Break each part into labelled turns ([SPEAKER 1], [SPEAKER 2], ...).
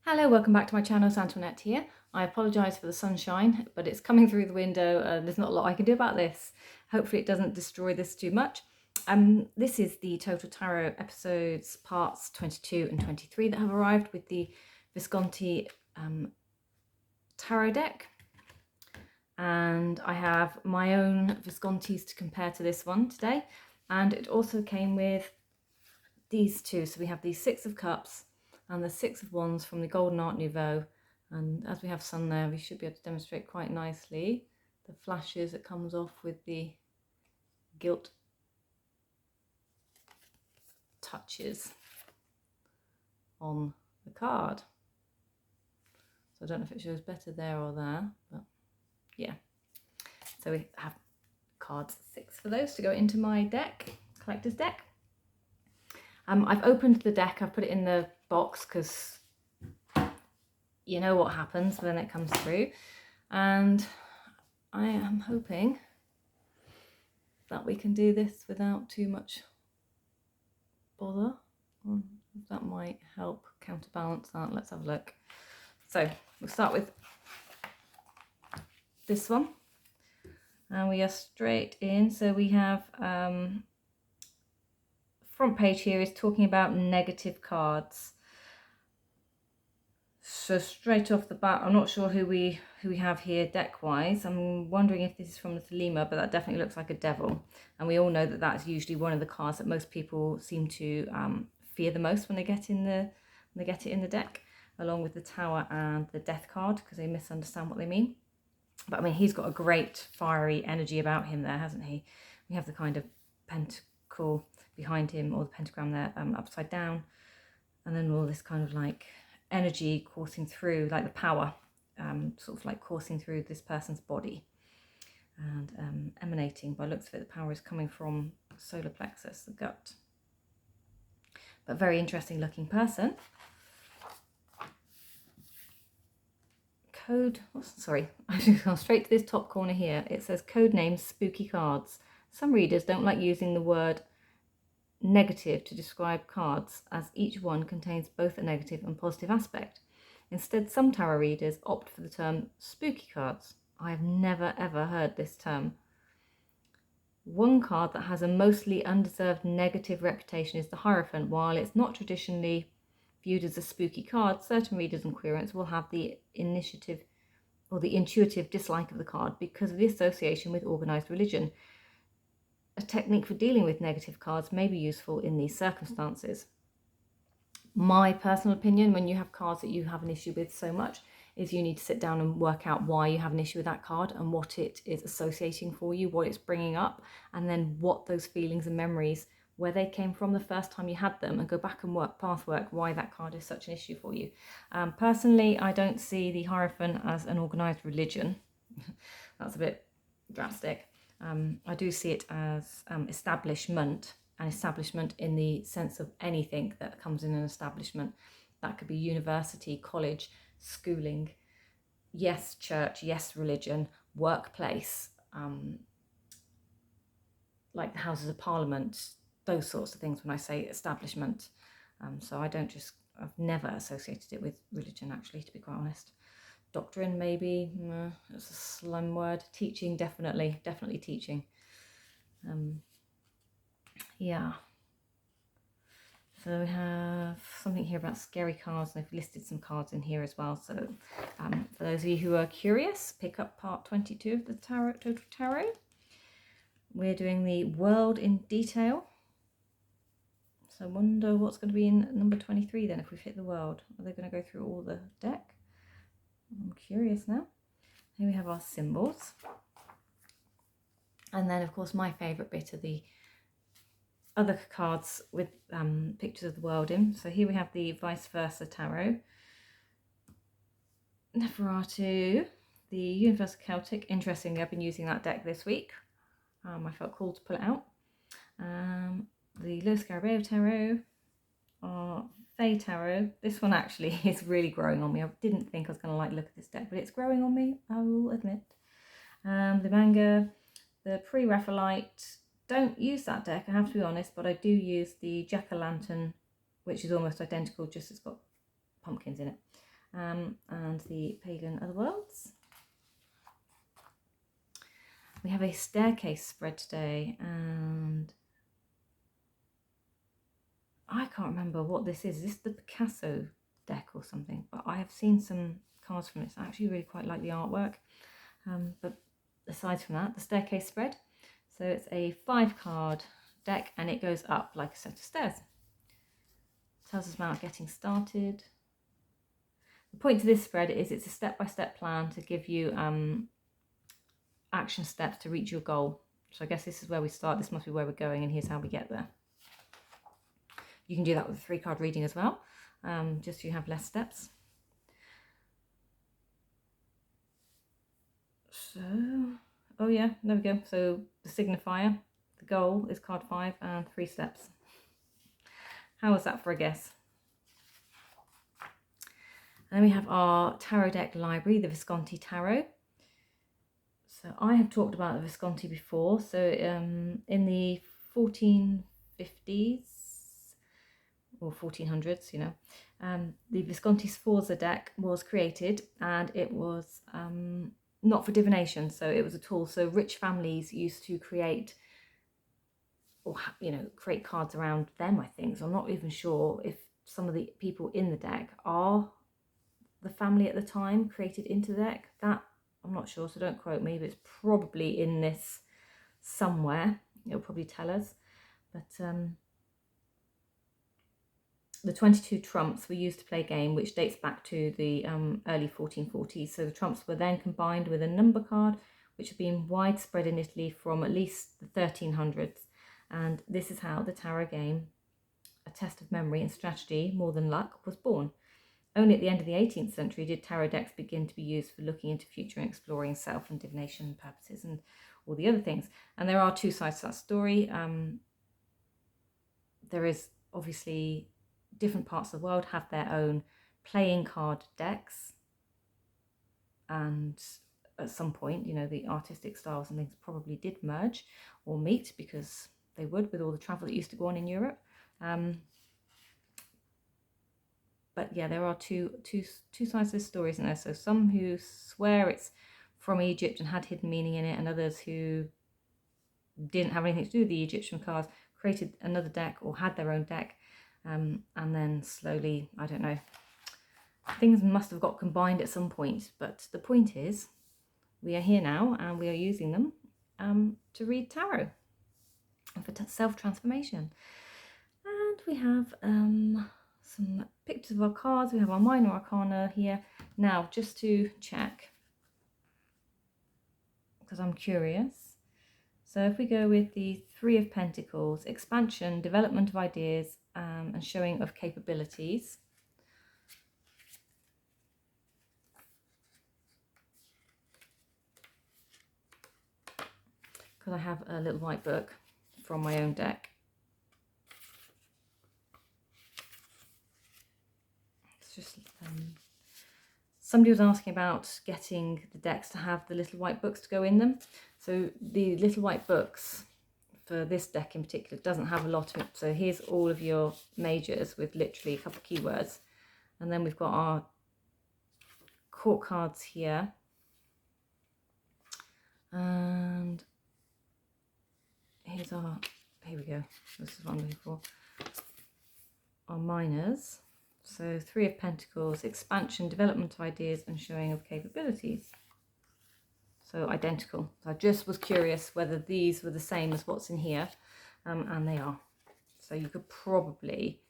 [SPEAKER 1] Hello, welcome back to my channel, it's Antoinette here. I apologise for the sunshine, but it's coming through the window. There's not a lot I can do about this. Hopefully it doesn't destroy this too much. This is the Total Tarot episodes, parts 22 and 23 that have arrived with the Visconti Tarot deck. And I have my own Viscontis to compare to this one today. And it also came with these two. So we have the Six of Cups and the Six of Wands from the Golden Art Nouveau. And as we have sun there, we should be able to demonstrate quite nicely the flashes that comes off with the gilt touches on the card. So I don't know if it shows better there or there, but yeah. So we have cards 6 for those to go into my deck, collector's deck. I've opened the deck, I've put it in the box because you know what happens when it comes through, and I am hoping that we can do this without too much bother. That might help counterbalance that. Let's have a look. So we'll start with this one, and we are straight in. So we have front page here is talking about negative cards. So straight off the bat, I'm not sure who we have here deck wise. I'm wondering if this is from the Thelema, but that definitely looks like a devil, and we all know that that's usually one of the cards that most people seem to fear the most when they get it in the deck, along with the Tower and the Death card, because they misunderstand what they mean. But I mean, he's got a great fiery energy about him there, hasn't he? We have the kind of pentacle behind him, or the pentagram there, upside down, and then all this kind of like energy coursing through, like the power, sort of like coursing through this person's body, and emanating, by looks of it, the power is coming from solar plexus, the gut. But very interesting looking person. I've gone straight to this top corner here. It says code names spooky cards. Some readers don't like using the word negative to describe cards, as each one contains both a negative and positive aspect. Instead, some tarot readers opt for the term spooky cards. I have never ever heard this term. One card that has a mostly undeserved negative reputation is the Hierophant. While it's not traditionally viewed as a spooky card, certain readers and querents will have the initiative or the intuitive dislike of the card because of the association with organized religion. A technique for dealing with negative cards may be useful in these circumstances. My personal opinion, when you have cards that you have an issue with so much, is you need to sit down and work out why you have an issue with that card and what it is associating for you, what it's bringing up, and then what those feelings and memories, where they came from the first time you had them, and go back and path work why that card is such an issue for you. Personally, I don't see the Hierophant as an organized religion. That's a bit drastic. I do see it as establishment, an establishment in the sense of anything that comes in an establishment. That could be university, college, schooling, yes, church, yes, religion, workplace, like the Houses of Parliament, those sorts of things when I say establishment. So I've never associated it with religion, actually, to be quite honest. Doctrine, maybe, it's a slim word. Teaching, definitely teaching. Yeah. So we have something here about scary cards, and they've listed some cards in here as well. So for those of you who are curious, pick up part 22 of the Total Tarot. We're doing the World in Detail. So I wonder what's going to be in number 23 then, if we've hit the World. Are they going to go through all the deck? I'm curious now. Here we have our symbols. And then, of course, my favourite bit are the other cards with pictures of the world in. So here we have the Vice Versa Tarot, Neferatu, the Universal Celtic. Interestingly, I've been using that deck this week. I felt cool to pull it out. The Scarabeo Tarot, Fae Tarot. This one actually is really growing on me. I didn't think I was going to like look at this deck, but it's growing on me, I will admit. The Manga, the Pre-Raphaelite. Don't use that deck, I have to be honest, but I do use the Jack-o'-lantern, which is almost identical, just it's got pumpkins in it. and the Pagan Otherworlds. We have a staircase spread today, and I can't remember what this is. Is this the Picasso deck or something? But I have seen some cards from this. I actually really quite like the artwork. But aside from that, the staircase spread. So it's a 5-card deck, and it goes up like a set of stairs. Tells us about getting started. The point to this spread is it's a step-by-step plan to give you action steps to reach your goal. So I guess this is where we start. This must be where we're going, and here's how we get there. You can do that with a 3-card reading as well, just so you have less steps. So, oh yeah, there we go. So the signifier, the goal is card 5 and 3 steps. How was that for a guess? And then we have our tarot deck library, the Visconti Tarot. So I have talked about the Visconti before. So in the 1450s or 1400s, you know, the Visconti Sforza deck was created, and it was not for divination, so it was a tool. So rich families used to create, or create cards around them, I think. So I'm not even sure if some of the people in the deck are the family at the time created into the deck. That I'm not sure, so don't quote me, but it's probably in this somewhere. It'll probably tell us. But the 22 trumps were used to play a game which dates back to the early 1440s. So the trumps were then combined with a number card, which had been widespread in Italy from at least the 1300s. And this is how the tarot game, a test of memory and strategy more than luck, was born. Only at the end of the 18th century did tarot decks begin to be used for looking into future and exploring self and divination purposes and all the other things. And there are 2 sides to that story. There is obviously different parts of the world have their own playing card decks, and at some point, you know, the artistic styles and things probably did merge or meet, because they would with all the travel that used to go on in Europe. But yeah, there are two sides to this story, isn't there? So some who swear it's from Egypt and had hidden meaning in it, and others who didn't have anything to do with the Egyptian cards, created another deck or had their own deck, and then slowly, I don't know, things must have got combined at some point. But the point is, we are here now, and we are using them to read tarot and for self-transformation. And we have some pictures of our cards. We have our minor arcana here. Now, just to check, because I'm curious. So if we go with the 3 of Pentacles, expansion, development of ideas, and showing of capabilities. Because I have a little white book from my own deck. It's just somebody was asking about getting the decks to have the little white books to go in them. So the little white books for this deck in particular doesn't have a lot of it. So here's all of your majors with literally a couple of keywords. And then we've got our court cards here. And here we go. This is what I'm looking for. Our minors. So 3 of Pentacles, expansion, development ideas, and showing of capabilities. So identical. So I just was curious whether these were the same as what's in here, and they are. So you could probably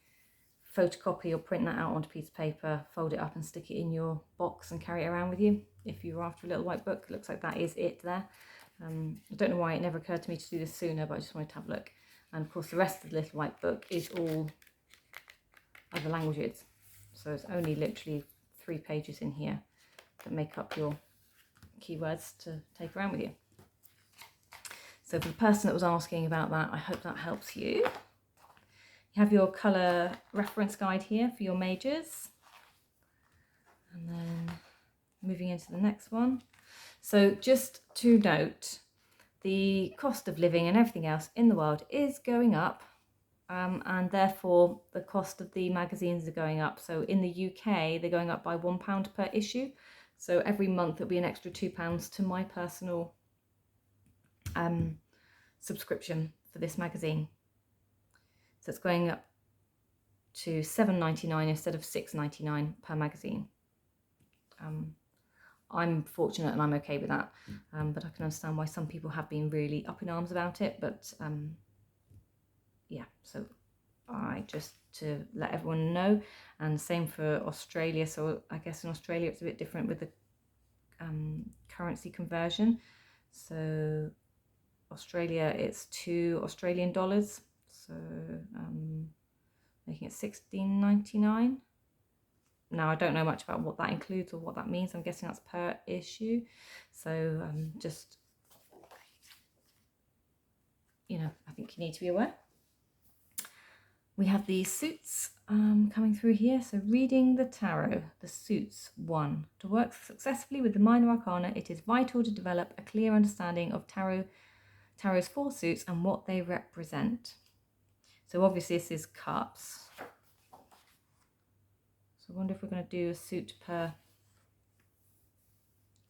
[SPEAKER 1] photocopy or print that out onto a piece of paper, fold it up and stick it in your box and carry it around with you. If you were after a little white book, it looks like that is it there. I don't know why it never occurred to me to do this sooner, but I just wanted to have a look. And of course the rest of the little white book is all other languages. So it's only literally 3 pages in here that make up your keywords to take around with you. So for the person that was asking about that, I hope that helps you. You have your colour reference guide here for your majors. And then moving into the next one. So just to note, the cost of living and everything else in the world is going up. and therefore the cost of the magazines are going up. So in the UK, they're going up by £1 per issue. So every month it'll be an extra £2 to my personal subscription for this magazine. So it's going up to £7.99 instead of £6.99 per magazine. I'm fortunate and I'm okay with that, but I can understand why some people have been really up in arms about it. But yeah, so just to let everyone know, and same for Australia. So I guess in Australia it's a bit different with the currency conversion. So Australia, it's $2 so making it $16.99. Now, I don't know much about what that includes or what that means. I'm guessing that's per issue. So just, you know, I think you need to be aware. We have the suits coming through here. So reading the tarot, the suits 1. To work successfully with the minor arcana, it is vital to develop a clear understanding of tarot's 4 suits and what they represent. So obviously this is cups. So I wonder if we're going to do a suit per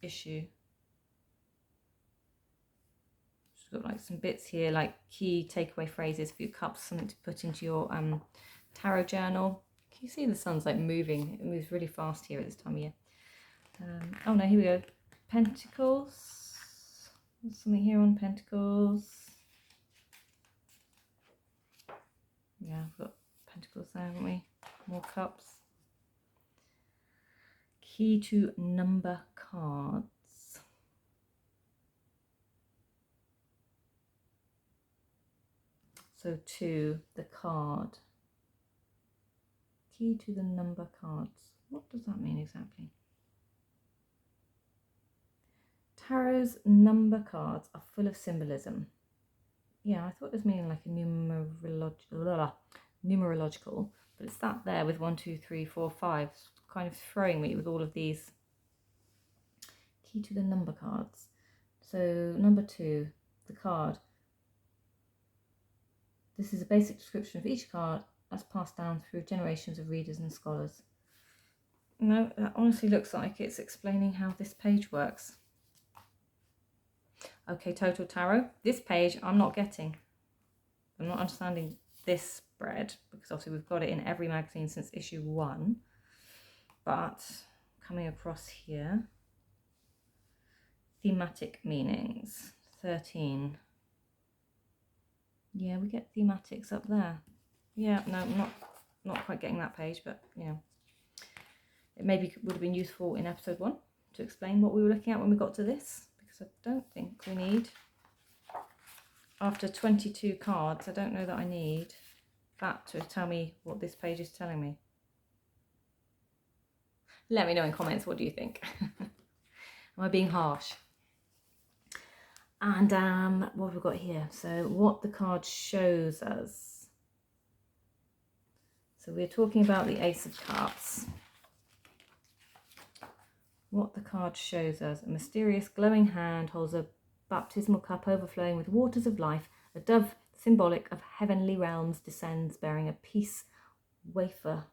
[SPEAKER 1] issue. Just got like some bits here, like key takeaway phrases for your cups, something to put into your tarot journal. Can you see the sun's like moving? It moves really fast here at this time of year. Oh no, here we go. Pentacles. There's something here on Pentacles. Yeah, we've got Pentacles there, haven't we? More cups. Key to number cards. So 2, the card. Key to the number cards. What does that mean exactly? Tarot's number cards are full of symbolism. Yeah, I thought it was meaning like a numerological, but it's that there with 1, 2, 3, 4, 5, kind of throwing me with all of these. Key to the number cards. So number 2, the card. This is a basic description of each card as passed down through generations of readers and scholars. No, that honestly looks like it's explaining how this page works. Okay, Total Tarot. This page I'm not getting. I'm not understanding this spread because obviously we've got it in every magazine since issue 1. But coming across here, thematic meanings, 13. Yeah, we get thematics up there. Yeah, no, I'm not quite getting that page, but you know, it maybe would have been useful in episode 1 to explain what we were looking at when we got to this, because I don't think we need, after 22 cards, I don't know that I need that to tell me what this page is telling me. Let me know in comments, what do you think? Am I being harsh? And what have we got here? So what the card shows us. So we're talking about the Ace of Cups. What the card shows us. A mysterious glowing hand holds a baptismal cup overflowing with waters of life. A dove symbolic of heavenly realms descends bearing a peace wafer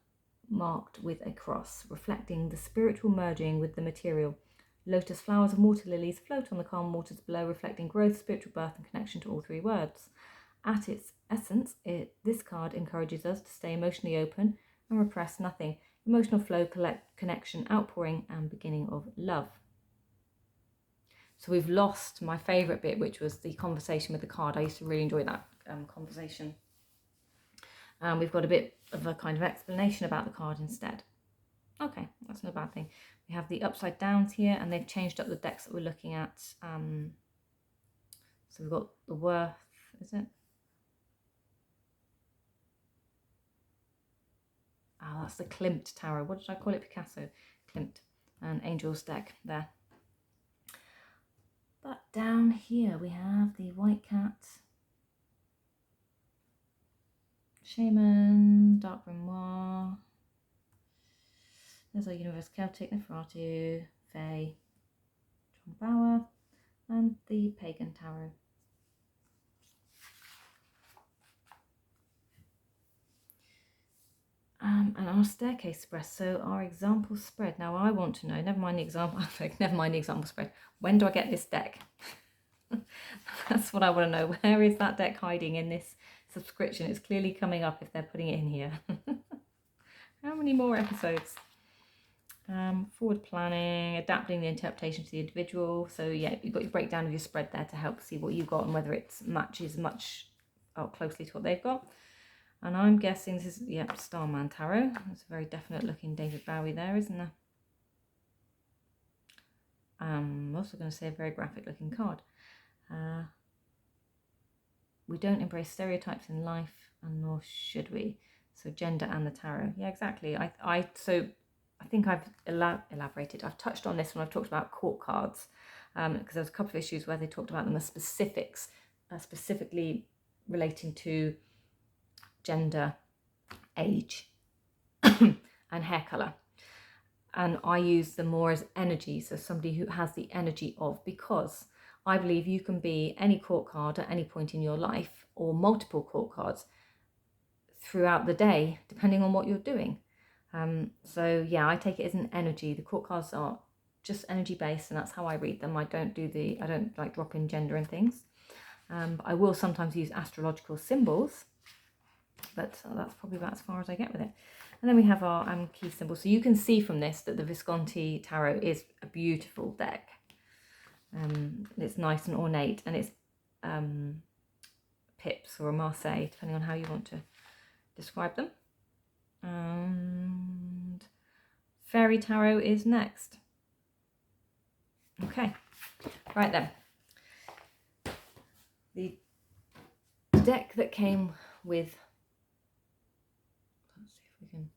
[SPEAKER 1] marked with a cross, reflecting the spiritual merging with the material. Lotus flowers and water lilies float on the calm waters below, reflecting growth, spiritual birth and connection to all 3 words. At its essence, this card encourages us to stay emotionally open and repress nothing. Emotional flow, connection, outpouring and beginning of love. So we've lost my favourite bit, which was the conversation with the card. I used to really enjoy that conversation. We've got a bit of a kind of explanation about the card instead. Okay, that's no bad thing. We have the upside downs here, and they've changed up the decks that we're looking at. So we've got the Worth, is it? Oh, that's the Klimt Tarot. What did I call it? Picasso. Klimt. And Angel's deck there. But down here we have the White Cat, Shaman, Dark Grimoire. There's our Universe Celtic, Neferatu, Fae, John Bauer, and the Pagan Tarot. And our staircase spread. So our example spread. Now I want to know, never mind the example, never mind the example spread. When do I get this deck? That's what I want to know. Where is that deck hiding in this subscription? It's clearly coming up if they're putting it in here. How many more episodes? Forward planning, adapting the interpretation to the individual. So yeah, you've got your breakdown of your spread there to help see what you've got and whether it matches much closely to what they've got. And I'm guessing this is, yeah, Starman Tarot. It's a very definite looking David Bowie there, isn't there? I'm also going to say a very graphic looking card. We don't embrace stereotypes in life, and nor should we. So gender and the tarot. Yeah, exactly. So I think I've elaborated. I've touched on this when I've talked about court cards, because there was a couple of issues where they talked about them as specifics, specifically relating to gender, age, and hair colour. And I use them more as energy, so somebody who has the energy of, because I believe you can be any court card at any point in your life, or multiple court cards throughout the day, depending on what you're doing. So yeah, I take it as an energy. The court cards are just energy based, and that's how I read them. I don't like drop in gender and things. But I will sometimes use astrological symbols, but that's probably about as far as I get with it. And then we have our key symbol. So you can see from this that the Visconti Tarot is a beautiful deck. It's nice and ornate, and it's pips or a Marseille, depending on how you want to describe them. And Fairy Tarot is next. Okay, right then. The deck that came with, let's see if we can,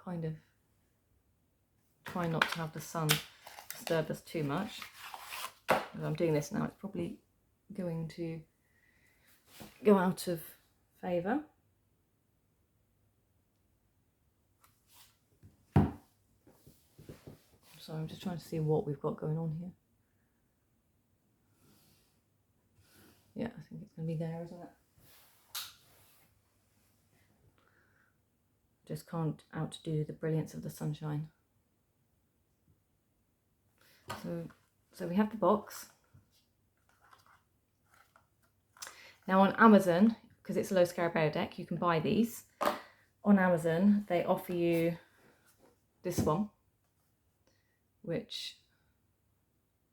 [SPEAKER 1] kind of try not to have the sun disturb us too much. As I'm doing this now, it's probably going to go out of favour. So I'm just trying to see what we've got going on here. Yeah, I think it's going to be there, isn't it? Just can't outdo the brilliance of the sunshine. So we have the box. Now on Amazon, because it's a low scarabeo deck, you can buy these. On Amazon, they offer you this one, which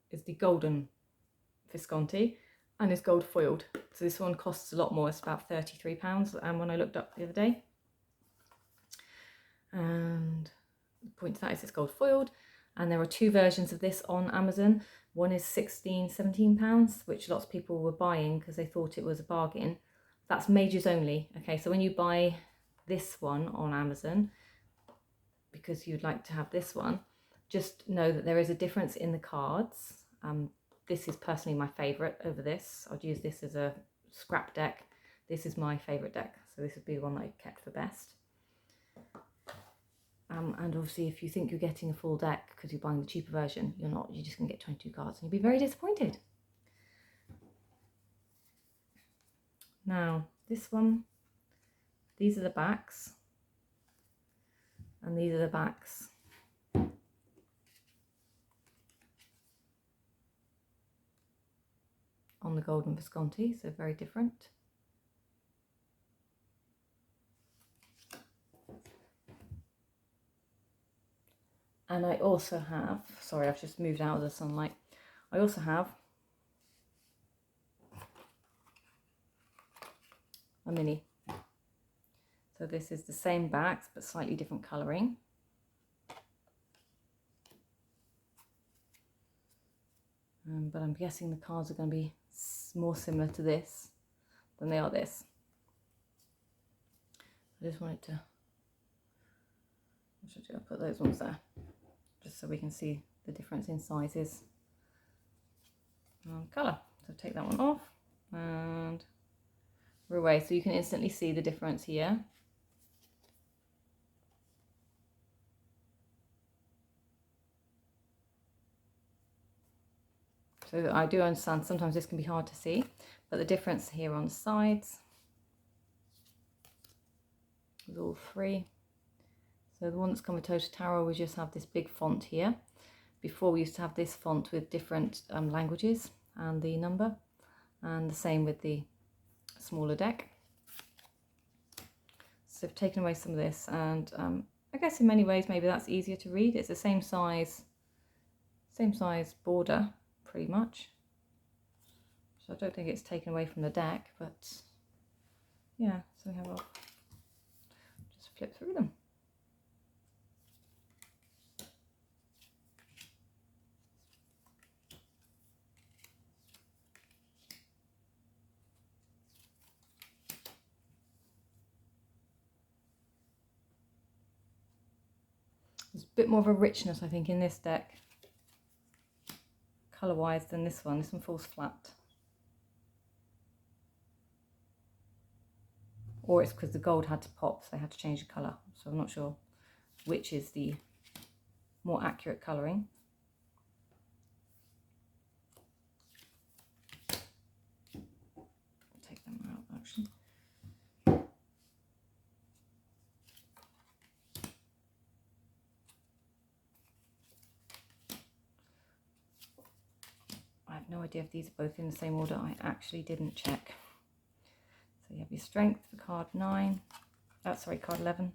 [SPEAKER 1] is the golden Visconti and is gold foiled. So this one costs a lot more. It's about £33, and when I looked up the other day. And the point to that is it's gold foiled, and there are two versions of this on Amazon. One is £16-17, which lots of people were buying because they thought it was a bargain. That's majors only. Okay, so when you buy this one on Amazon, because you'd like to have this one, just know that there is a difference in the cards. This is personally my favourite over this. I'd use this as a scrap deck. This is my favourite deck, so this would be the one that I kept for best. And obviously, if you think you're getting a full deck because you're buying the cheaper version, you're not. You're just going to get 22 cards and you'll be very disappointed. Now, this one, these are the backs, and these are the backs. On the golden Visconti, so very different. And I also have, sorry, I've just moved out of the sunlight. I also have a mini. So this is the same backs, but slightly different colouring. But I'm guessing the cards are going to be more similar to this than they are this. I just wanted to, what should I do? I'll put those ones there, just so we can see the difference in sizes and colour. So take that one off and we're away. So you can instantly see the difference here. So I do understand sometimes this can be hard to see, but the difference here on the sides with all three. So the one that's come with Total Tarot, we just have this big font here. Before we used to have this font with different languages and the number, and the same with the smaller deck. So I've taken away some of this, and I guess in many ways maybe that's easier to read. It's the same size border pretty much. So I don't think it's taken away from the deck, but yeah, so we have a just flip through them. There's a bit more of a richness, I think, in this deck, colour-wise, than this one. This one falls flat. Or it's because the gold had to pop, so they had to change the colour. So I'm not sure which is the more accurate colouring. Take them out, actually. I have no idea if these are both in the same order. I actually didn't check. So you have your strength for card 9. Sorry, card 11.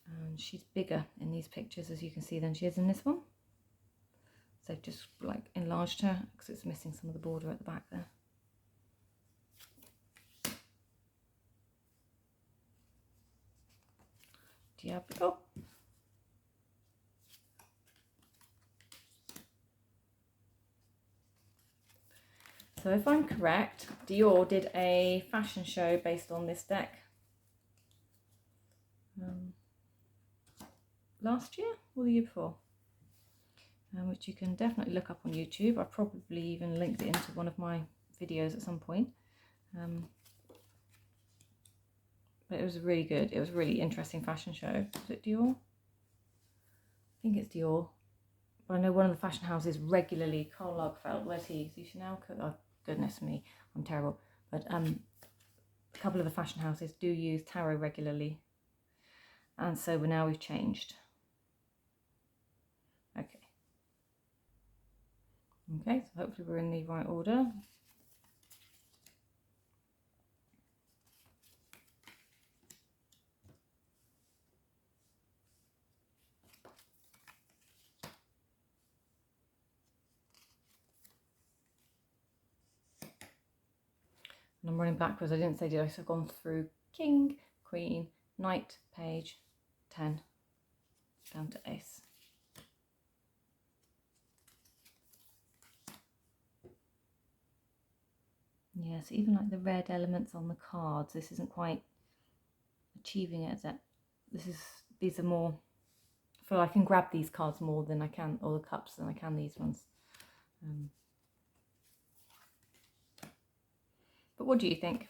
[SPEAKER 1] And she's bigger in these pictures, as you can see, than she is in this one. So I've just like enlarged her because it's missing some of the border at the back there. Diablo. So if I'm correct, Dior did a fashion show based on this deck last year or the year before, which you can definitely look up on YouTube. I probably even linked it into one of my videos at some point. But it was really good. It was a really interesting fashion show. Is it Dior? I think it's Dior. But I know one of the fashion houses regularly, Karl Lagerfeld, where's he? Is he Chanel? Oh, goodness me, I'm terrible. But a couple of the fashion houses do use tarot regularly. And so now we've changed. Okay. Okay, so hopefully we're in the right order. And I'm running backwards. I didn't say, did I? So I've gone through King, Queen, Knight, Page, 10, down to Ace. Yeah, so even like the red elements on the cards, this isn't quite achieving it, is it? These are more, I feel I can grab these cards more than I can, or the cups, than I can these ones. But what do you think?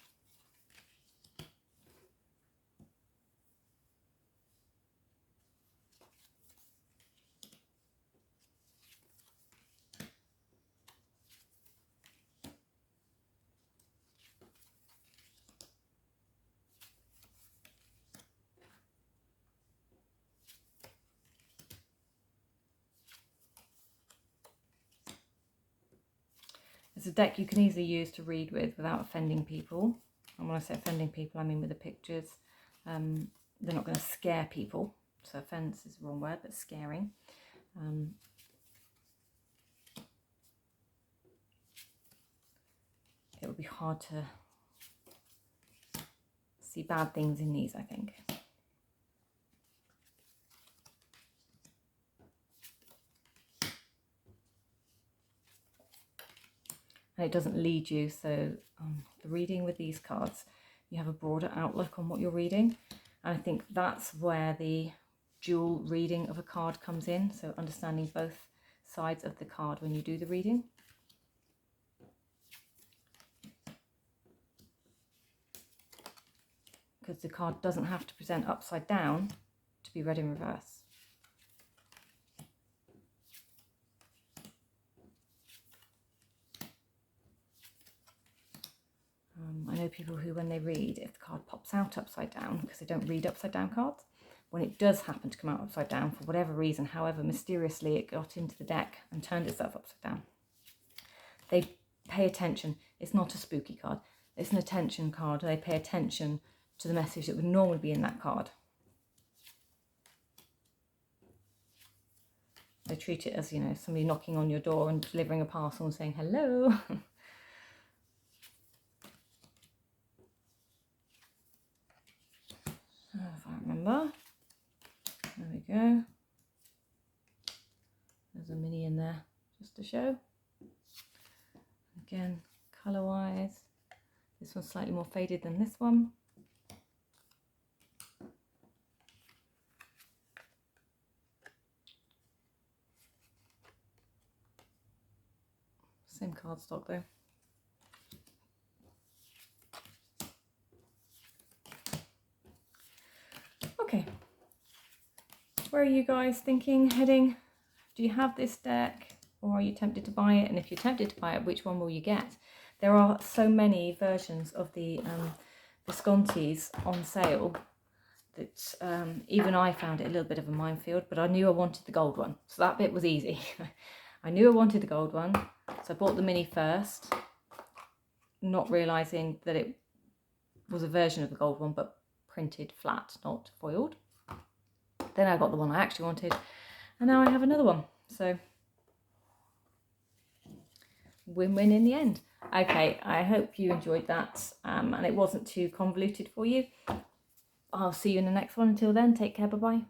[SPEAKER 1] It's a deck you can easily use to read with without offending people. And when I say offending people, I mean with the pictures. They're not going to scare people. So offense is the wrong word, but scaring. It would be hard to see bad things in these, I think. And it doesn't lead you, so the reading with these cards, you have a broader outlook on what you're reading. And I think that's where the dual reading of a card comes in, so understanding both sides of the card when you do the reading. Because the card doesn't have to present upside down to to be read in reverse. I know people who, when they read, if the card pops out upside down, because they don't read upside down cards, when it does happen to come out upside down for whatever reason, however mysteriously it got into the deck and turned itself upside down, they pay attention. It's not a spooky card. It's an attention card. They pay attention to the message that would normally be in that card. They treat it as, you know, somebody knocking on your door and delivering a parcel and saying hello. If I remember. There we go. There's a mini in there just to show. Again, colour wise, this one's slightly more faded than this one. Same cardstock though. Okay, where are you guys thinking, heading? Do you have this deck, or are you tempted to buy it? And if you're tempted to buy it, which one will you get? There are so many versions of the Viscontis on sale that even I found it a little bit of a minefield, but I knew I wanted the gold one, so that bit was easy. I knew I wanted the gold one, so I bought the mini first, not realising that it was a version of the gold one, but printed flat, not foiled. Then I got the one I actually wanted, and now I have another one. So win-win in the end. Okay, I hope you enjoyed that, and it wasn't too convoluted for you. I'll see you in the next one. Until then, take care, bye-bye.